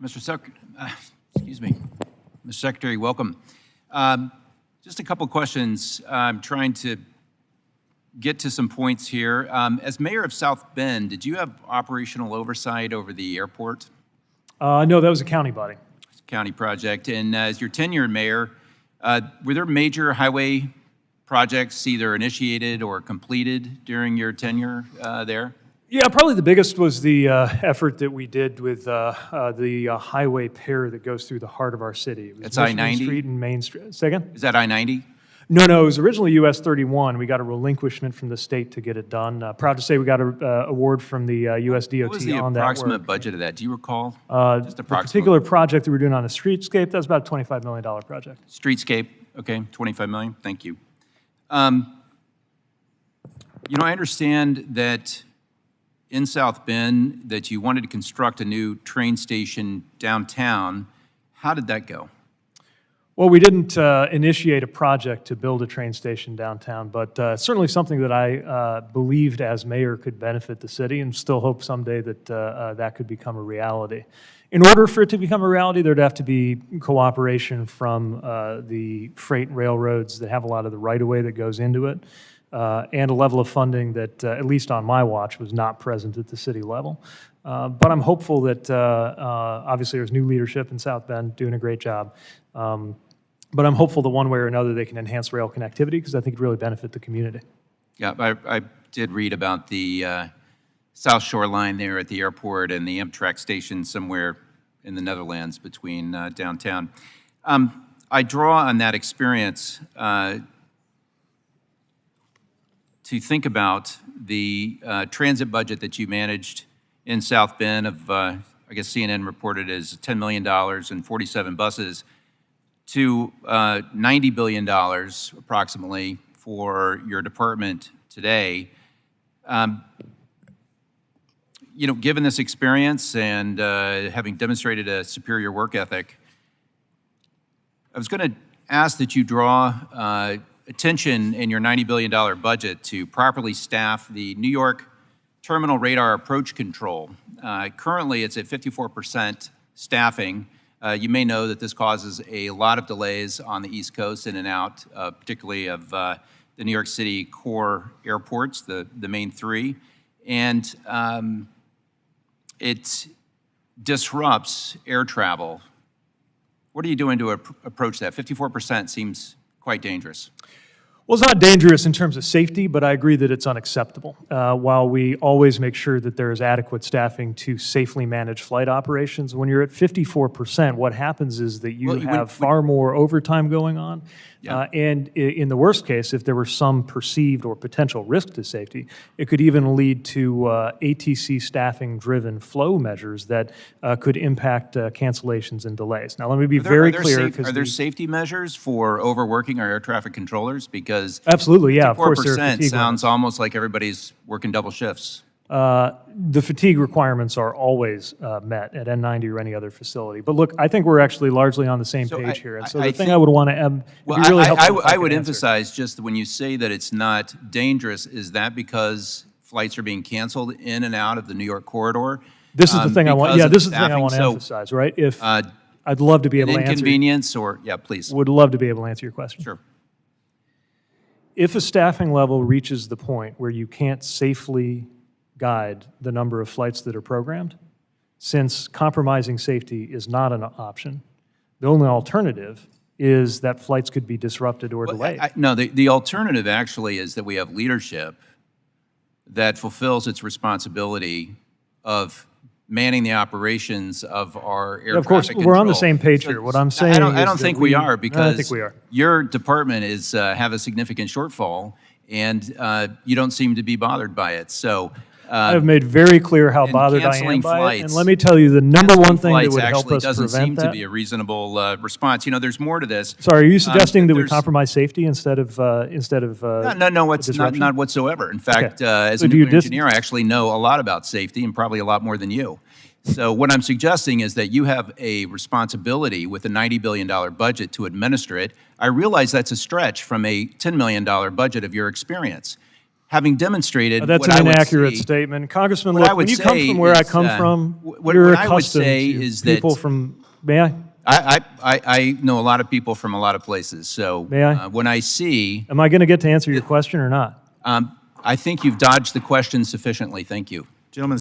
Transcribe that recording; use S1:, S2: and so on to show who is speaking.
S1: Mr. Excuse me. Mr. Secretary, welcome. Just a couple questions. I'm trying to get to some points here. As mayor of South Bend, did you have operational oversight over the airport?
S2: No, that was a county body.
S1: County project. And as your tenured mayor, were there major highway projects either initiated or completed during your tenure there?
S2: Yeah, probably the biggest was the effort that we did with the highway pair that goes through the heart of our city. It was
S1: It's I-90?
S2: Street and Main Street. Say again?
S1: Is that I-90?
S2: No, it was originally US 31. We got a relinquishment from the state to get it done. Proud to say we got an award from the US DOT on that work.
S1: What was the approximate budget of that? Do you recall? Just
S2: The
S1: approximate.
S2: particular project that we're doing on the streetscape, that was about a $25 million project.
S1: Streetscape, okay, 25 million, thank you. You know, I understand that in South Bend that you wanted to construct a new train station downtown. How did that go?
S2: Well, we didn't initiate a project to build a train station downtown, but certainly something that I believed as mayor could benefit the city, and still hope someday that that could become a reality. In order for it to become a reality, there'd have to be cooperation from the freight railroads that have a lot of the right-of-way that goes into it, and a level of funding that, at least on my watch, was not present at the city level. But I'm hopeful that, obviously, there's new leadership in South Bend doing a great job. But I'm hopeful that one way or another they can enhance rail connectivity, because I think it really benefit the community.
S1: Yeah, I did read about the South Shore line there at the airport and the Amtrak station somewhere in the Netherlands between downtown. I draw on that experience to think about the transit budget that you managed in South Bend of, I guess CNN reported as $10 million and 47 buses, to $90 billion approximately for your department today. You know, given this experience and having demonstrated a superior work ethic, I was going to ask that you draw attention in your $90 billion budget to properly staff the New York Terminal Radar Approach Control. Currently, it's at 54% staffing. You may know that this causes a lot of delays on the East Coast in and out, particularly of the New York City core airports, the main three. And it disrupts air travel. What are you doing to approach that? 54% seems quite dangerous.
S2: Well, it's not dangerous in terms of safety, but I agree that it's unacceptable. While we always make sure that there is adequate staffing to safely manage flight operations, when you're at 54%, what happens is that you have far more overtime going on.
S1: Yeah.
S2: And in the worst case, if there were some perceived or potential risk to safety, it could even lead to ATC staffing-driven flow measures that could impact cancellations and delays. Now, let me be very clear.
S1: Are there safety measures for overworking our air traffic controllers? Because
S2: absolutely, yeah, of course.
S1: 4% sounds almost like everybody's working double shifts.
S2: The fatigue requirements are always met at N90 or any other facility. But look, I think we're actually largely on the same page here. And so the thing I would want to
S1: I would emphasize just when you say that it's not dangerous, is that because flights are being canceled in and out of the New York corridor?
S2: This is the thing I want. Yeah, this is the thing I want to emphasize, right? If I'd love to be able to answer.
S1: Inconvenience, or yeah, please.
S2: Would love to be able to answer your question.
S1: Sure.
S2: If a staffing level reaches the point where you can't safely guide the number of flights that are programmed, since compromising safety is not an option, the only alternative is that flights could be disrupted or delayed.
S1: No, the alternative actually is that we have leadership that fulfills its responsibility of manning the operations of our air
S2: of course, we're on the same page here. What I'm saying
S1: I don't think we are, because
S2: I think we are.
S1: Your department is have a significant shortfall, and you don't seem to be bothered by it. So
S2: I have made very clear how bothered I am by it. And let me tell you, the number one thing that would help us
S1: doesn't
S2: prevent
S1: seem
S2: that.
S1: to be a reasonable response. You know, there's more to this.
S2: Sorry, are you suggesting that we compromise safety instead of
S1: No, it's not whatsoever. In fact, as a nuclear engineer, I actually know a lot about safety, and probably a lot more than you. So what I'm suggesting is that you have a responsibility with a $90 billion budget to administer it. I realize that's a stretch from a $10 million budget of your experience. having demonstrated
S2: That's
S1: what I
S2: an
S1: would
S2: inaccurate
S1: say-
S2: statement. Congressman,
S1: what I
S2: look, when
S1: would
S2: you come
S1: say
S2: from where I
S1: is,
S2: come from,
S1: what
S2: you're
S1: I would
S2: accustomed
S1: say
S2: to
S1: is that-
S2: people from, may I?
S1: I know a lot of people from a lot of places, so
S2: May I?
S1: when I see,
S2: Am I going to get to answer your question or not?
S1: I think you've dodged the question sufficiently. Thank you.
S3: Gentleman.